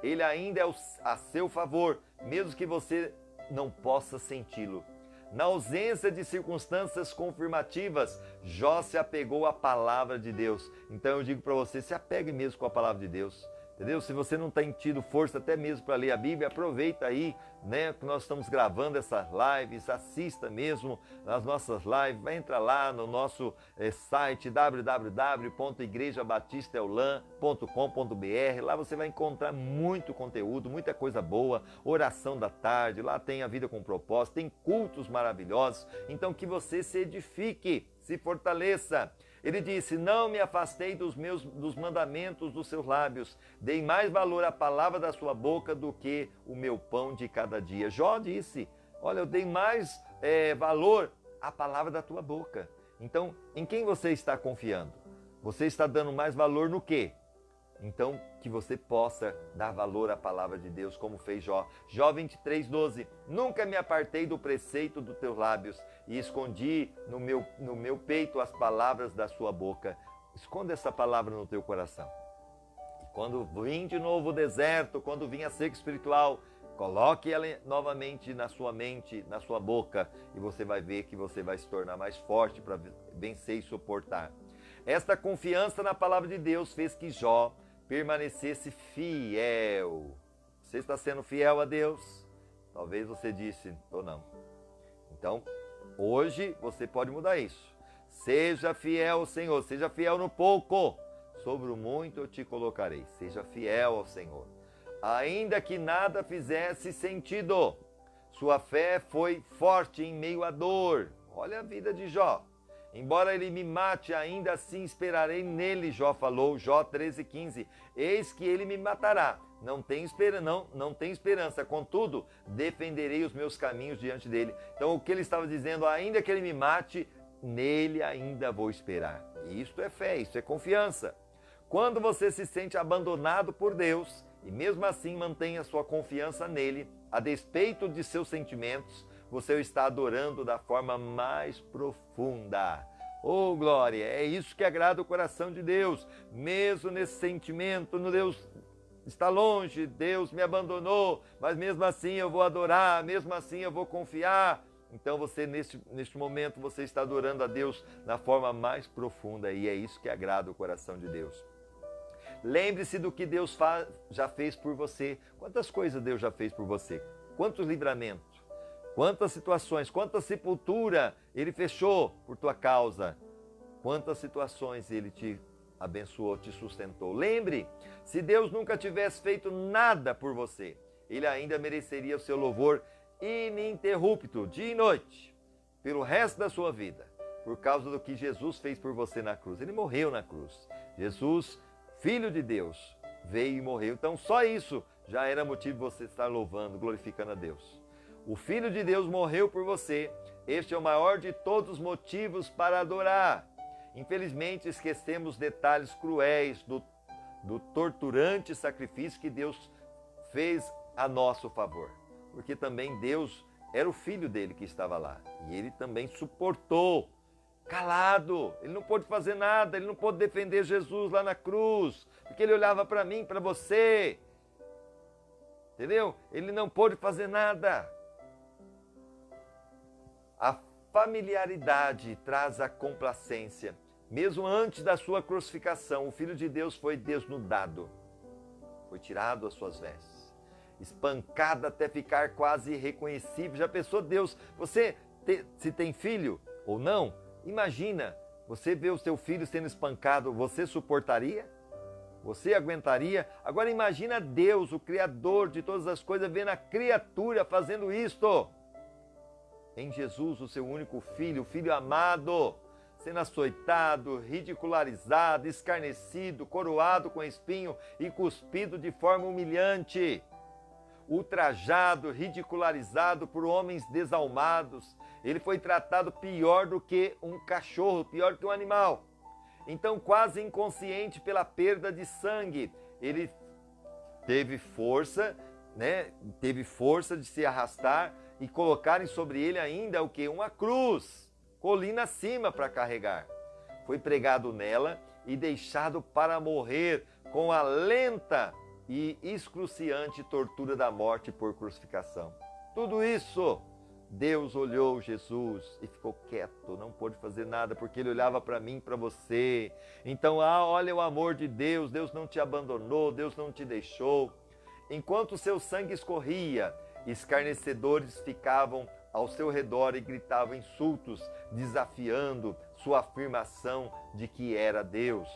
Ele ainda é a seu favor, mesmo que você não possa senti-lo. Na ausência de circunstâncias confirmativas, Jó se apegou à palavra de Deus. Então eu digo para você, se apegue mesmo com a palavra de Deus. Entendeu? Se você não tem tido força até mesmo para ler a Bíblia, aproveita aí, né, que nós estamos gravando essas lives, assista mesmo as nossas lives, vai entrar lá no nosso site www.igrejabatistaeulan.com.br. Lá você vai encontrar muito conteúdo, muita coisa boa, oração da tarde, lá tem a vida com propósito, tem cultos maravilhosos, então que você se edifique, se fortaleça. Ele disse, não me afastei dos mandamentos dos seus lábios, dei mais valor à palavra da sua boca do que o meu pão de cada dia. Jó disse, olha, eu dei mais valor à palavra da tua boca. Então, em quem você está confiando? Você está dando mais valor no quê? Então, que você possa dar valor à palavra de Deus, como fez Jó. Jó 23:12. Nunca me apartei do preceito dos teus lábios e escondi no meu peito as palavras da sua boca. Esconda essa palavra no teu coração. E quando vir de novo o deserto, quando vir a seca espiritual, coloque ela novamente na sua mente, na sua boca, e você vai ver que você vai se tornar mais forte para vencer e suportar. Esta confiança na palavra de Deus fez que Jó permanecesse fiel. Você está sendo fiel a Deus? Talvez você disse, ou não. Então, hoje você pode mudar isso. Seja fiel ao Senhor, seja fiel no pouco. Sobre o muito eu te colocarei. Seja fiel ao Senhor. Ainda que nada fizesse sentido, sua fé foi forte em meio à dor. Olha a vida de Jó. Embora ele me mate, ainda assim esperarei nele, Jó falou, Jó 13:15. Eis que ele me matará, não tem esperança, contudo, defenderei os meus caminhos diante dele. Então o que ele estava dizendo, ainda que ele me mate, nele ainda vou esperar. Isto é fé, isso é confiança. Quando você se sente abandonado por Deus, e mesmo assim mantém a sua confiança nele, a despeito de seus sentimentos, você o está adorando da forma mais profunda. Oh, glória! É isso que agrada o coração de Deus. Mesmo nesse sentimento, no Deus está longe, Deus me abandonou, mas mesmo assim eu vou adorar, mesmo assim eu vou confiar. Então você, neste momento, você está adorando a Deus na forma mais profunda, e é isso que agrada o coração de Deus. Lembre-se do que Deus já fez por você. Quantas coisas Deus já fez por você? Quantos livramentos? Quantas situações? Quanta sepultura Ele fechou por tua causa? Quantas situações Ele te abençoou, te sustentou? Lembre, se Deus nunca tivesse feito nada por você, Ele ainda mereceria o seu louvor ininterrupto, dia e noite, pelo resto da sua vida, por causa do que Jesus fez por você na cruz. Ele morreu na cruz. Jesus, Filho de Deus, veio e morreu. Então só isso já era motivo de você estar louvando, glorificando a Deus. O Filho de Deus morreu por você. Este é o maior de todos os motivos para adorar. Infelizmente esquecemos detalhes cruéis do torturante sacrifício que Deus fez a nosso favor. Porque também Deus era o Filho dele que estava lá. E ele também suportou, calado. Ele não pôde fazer nada, ele não pôde defender Jesus lá na cruz, porque ele olhava para mim, para você. Entendeu? Ele não pôde fazer nada. A familiaridade traz a complacência. Mesmo antes da sua crucificação, o Filho de Deus foi desnudado. Foi tirado as suas vestes, espancado até ficar quase irreconhecível. Já pensou, Deus, se tem filho ou não? Imagina, você vê o seu filho sendo espancado, você suportaria? Você aguentaria? Agora imagina Deus, o Criador de todas as coisas, vendo a criatura fazendo isto. Em Jesus, o seu único filho, o Filho amado, sendo açoitado, ridicularizado, escarnecido, coroado com espinho e cuspido de forma humilhante, ultrajado, ridicularizado por homens desalmados. Ele foi tratado pior do que um cachorro, pior do que um animal. Então, quase inconsciente pela perda de sangue, ele teve força, Teve força de se arrastar e colocarem sobre ele ainda o que? Uma cruz, colina acima para carregar. Foi pregado nela e deixado para morrer com a lenta e excruciante tortura da morte por crucificação. Tudo isso, Deus olhou Jesus e ficou quieto, não pôde fazer nada, porque Ele olhava para mim, para você. Então, olha o amor de Deus, Deus não te abandonou, Deus não te deixou. Enquanto o seu sangue escorria, escarnecedores ficavam ao seu redor e gritavam insultos, desafiando sua afirmação de que era Deus.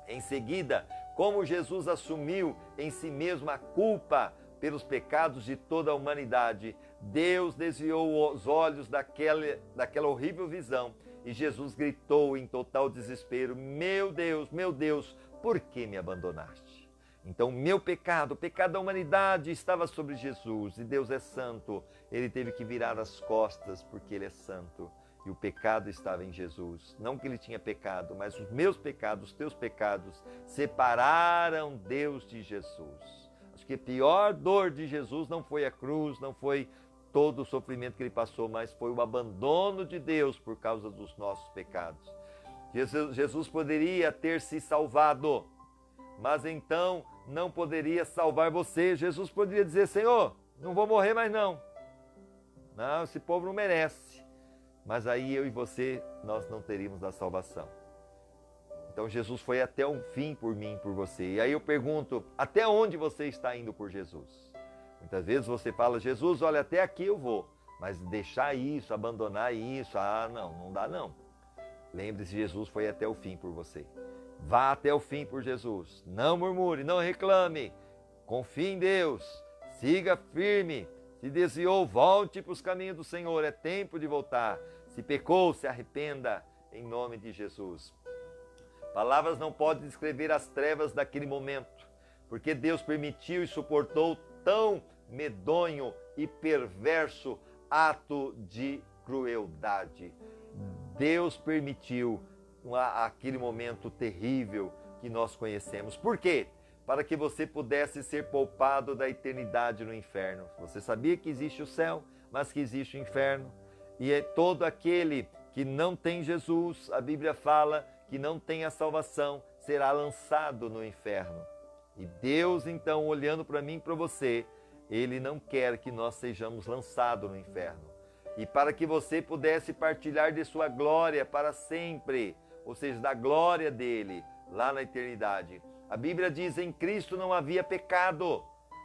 Em seguida, como Jesus assumiu em si mesmo a culpa pelos pecados de toda a humanidade, Deus desviou os olhos daquela horrível visão e Jesus gritou em total desespero: meu Deus, por que me abandonaste? Então meu pecado, o pecado da humanidade estava sobre Jesus, e Deus é santo, Ele teve que virar as costas porque Ele é santo, e o pecado estava em Jesus. Não que Ele tinha pecado, mas os meus pecados, os teus pecados separaram Deus de Jesus. Acho que a pior dor de Jesus não foi a cruz, não foi todo o sofrimento que Ele passou, mas foi o abandono de Deus por causa dos nossos pecados. Jesus poderia ter se salvado, mas então não poderia salvar você. Jesus poderia dizer: Senhor, não vou morrer mais não. Não, esse povo não merece. Mas aí eu e você, nós não teríamos a salvação. Então Jesus foi até o fim por mim, por você. E aí eu pergunto: até onde você está indo por Jesus? Muitas vezes você fala: Jesus, olha, até aqui eu vou. Mas deixar isso, abandonar isso, não dá não. Lembre-se, Jesus foi até o fim por você. Vá até o fim por Jesus. Não murmure, não reclame. Confie em Deus. Siga firme. Se desviou, volte para os caminhos do Senhor. É tempo de voltar. Se pecou, se arrependa em nome de Jesus. Palavras não podem descrever as trevas daquele momento. porque Deus permitiu e suportou tão medonho e perverso ato de crueldade. Deus permitiu aquele momento terrível que nós conhecemos. Por quê? Para que você pudesse ser poupado da eternidade no inferno. Você sabia que existe o céu, mas que existe o inferno? E é todo aquele que não tem Jesus, a Bíblia fala que não tem a salvação, será lançado no inferno. E Deus, então, olhando para mim e para você, Ele não quer que nós sejamos lançados no inferno. E para que você pudesse partilhar de sua glória para sempre, ou seja, da glória dele lá na eternidade. A Bíblia diz: em Cristo não havia pecado,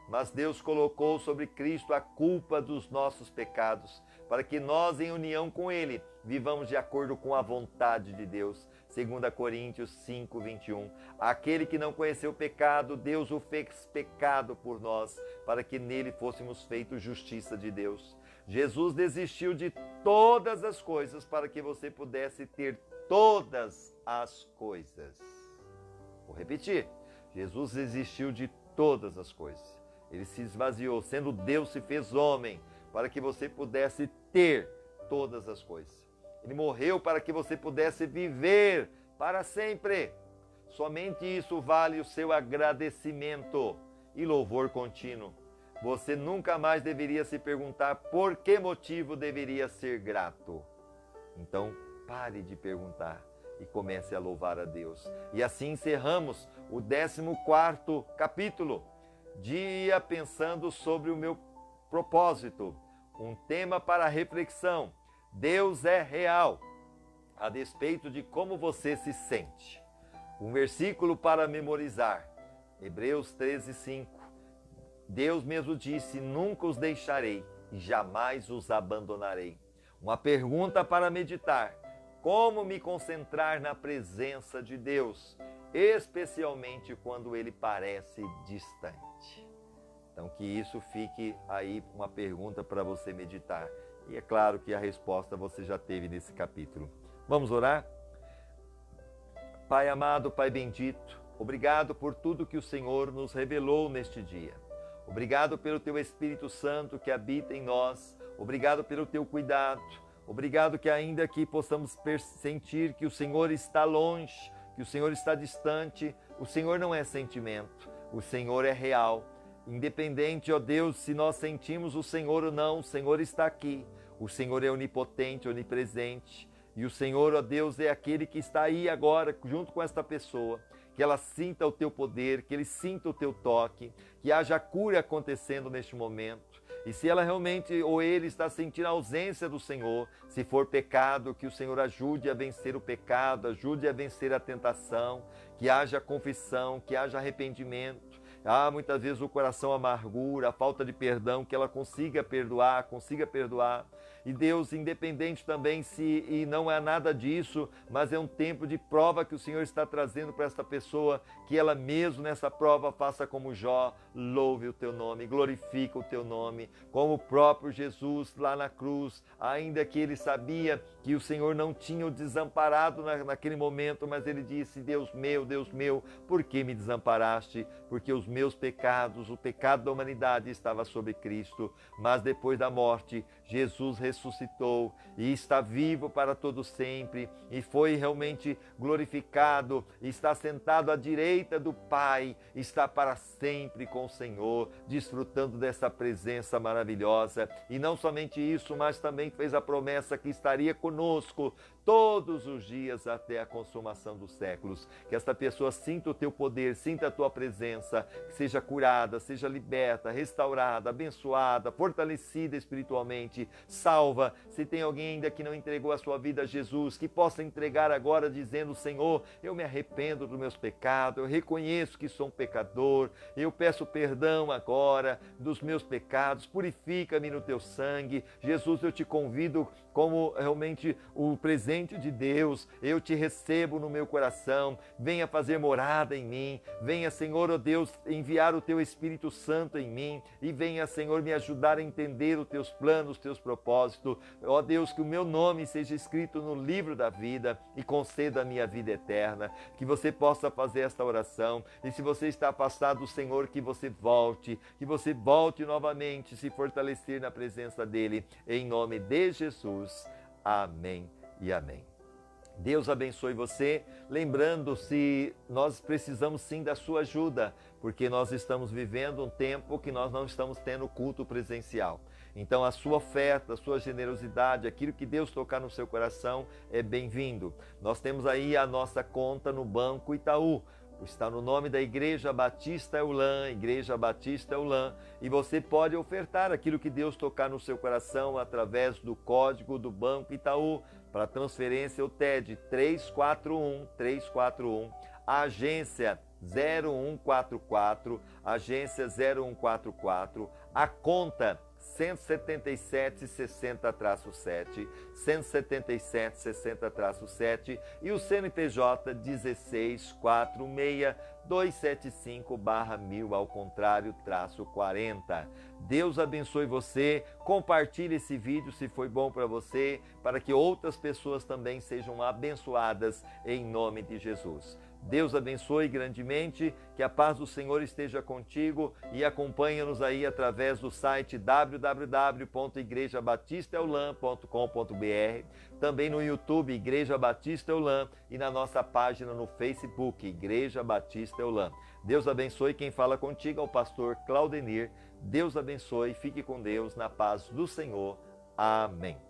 mas Deus colocou sobre Cristo a culpa dos nossos pecados, para que nós, em união com Ele, vivamos de acordo com a vontade de Deus. 2 Coríntios 5, 21. Aquele que não conheceu o pecado, Deus o fez pecado por nós, para que nele fôssemos feitos justiça de Deus. Jesus desistiu de todas as coisas para que você pudesse ter todas as coisas. Vou repetir. Jesus desistiu de todas as coisas. Ele se esvaziou, sendo Deus se fez homem, para que você pudesse ter todas as coisas. Ele morreu para que você pudesse viver para sempre. Somente isso vale o seu agradecimento e louvor contínuo. Você nunca mais deveria se perguntar por que motivo deveria ser grato. Então, pare de perguntar e comece a louvar a Deus. E assim encerramos o 14º capítulo. Dia pensando sobre o meu propósito. Um tema para reflexão. Deus é real, a despeito de como você se sente. Um versículo para memorizar. Hebreus 13, 5. Deus mesmo disse: nunca os deixarei e jamais os abandonarei. Uma pergunta para meditar: como me concentrar na presença de Deus, especialmente quando Ele parece distante? Então que isso fique aí uma pergunta para você meditar. E é claro que a resposta você já teve nesse capítulo. Vamos orar? Pai amado, Pai bendito, obrigado por tudo que o Senhor nos revelou neste dia. Obrigado pelo Teu Espírito Santo que habita em nós. Obrigado pelo Teu cuidado. Obrigado que ainda que possamos sentir que o Senhor está longe, que o Senhor está distante, o Senhor não é sentimento, o Senhor é real. Independente, ó Deus, se nós sentimos o Senhor ou não, o Senhor está aqui. O Senhor é onipotente, onipresente. E o Senhor, ó Deus, é aquele que está aí agora, junto com esta pessoa. Que ela sinta o Teu poder, que ele sinta o Teu toque, que haja cura acontecendo neste momento. E se ela realmente, ou ele, está sentindo a ausência do Senhor, se for pecado, que o Senhor ajude a vencer o pecado, ajude a vencer a tentação, que haja confissão, que haja arrependimento. Muitas vezes o coração amargura, a falta de perdão, que ela consiga perdoar. E Deus, independente também e não é nada disso, mas é um tempo de prova que o Senhor está trazendo para esta pessoa, que ela mesmo nessa prova faça como Jó, louve o Teu nome, glorifica o Teu nome, como o próprio Jesus lá na cruz, ainda que ele sabia que o Senhor não tinha o desamparado naquele momento, mas ele disse: Deus meu, por que me desamparaste? Porque os meus pecados, o pecado da humanidade estava sobre Cristo, mas depois da morte, Jesus ressuscitou e está vivo para todo sempre e foi realmente glorificado, está sentado à direita do Pai, está para sempre com o Senhor, desfrutando dessa presença maravilhosa. E não somente isso, mas também fez a promessa que estaria conosco todos os dias até a consumação dos séculos. Que esta pessoa sinta o Teu poder, sinta a Tua presença, que seja curada, seja liberta, restaurada, abençoada, fortalecida espiritualmente, salva. Se tem alguém ainda que não entregou a sua vida a Jesus, que possa entregar agora dizendo: Senhor, eu me arrependo dos meus pecados, eu reconheço que sou um pecador, eu peço perdão agora dos meus pecados, purifica-me no Teu sangue. Jesus, eu te convido como realmente o presente de Deus, eu te recebo no meu coração, venha fazer morada em mim, venha, Senhor, ó Deus, enviar o Teu Espírito Santo em mim e venha, Senhor, me ajudar a entender os Teus planos, os Teus propósitos. Ó Deus, que o meu nome seja escrito no livro da vida e conceda a minha vida eterna. Que você possa fazer esta oração e se você está afastado do Senhor, que você volte novamente, se fortalecer na presença dEle, em nome de Jesus. Amém e amém. Deus abençoe você, lembrando-se, nós precisamos sim da sua ajuda, porque nós estamos vivendo um tempo que nós não estamos tendo culto presencial. Então a sua oferta, a sua generosidade, aquilo que Deus tocar no seu coração é bem-vindo. Nós temos aí a nossa conta no Banco Itaú, está no nome da Igreja Batista Eulam, Igreja Batista Eulam, e você pode ofertar aquilo que Deus tocar no seu coração através do código do Banco Itaú, para transferência o TED 341, a agência 0144, agência 0144, a conta 17760-7, 17760-7 e o CNPJ 1646275/1000 ao contrário, -40. Deus abençoe você, compartilhe esse vídeo se foi bom para você, para que outras pessoas também sejam abençoadas em nome de Jesus. Deus abençoe grandemente, que a paz do Senhor esteja contigo e acompanha-nos aí através do site www.igrejabatistaeulam.com.br, também no YouTube Igreja Batista Eulam e na nossa página no Facebook Igreja Batista Eulam. Deus abençoe, quem fala contigo é o pastor Claudenir. Deus abençoe, fique com Deus, na paz do Senhor. Amém.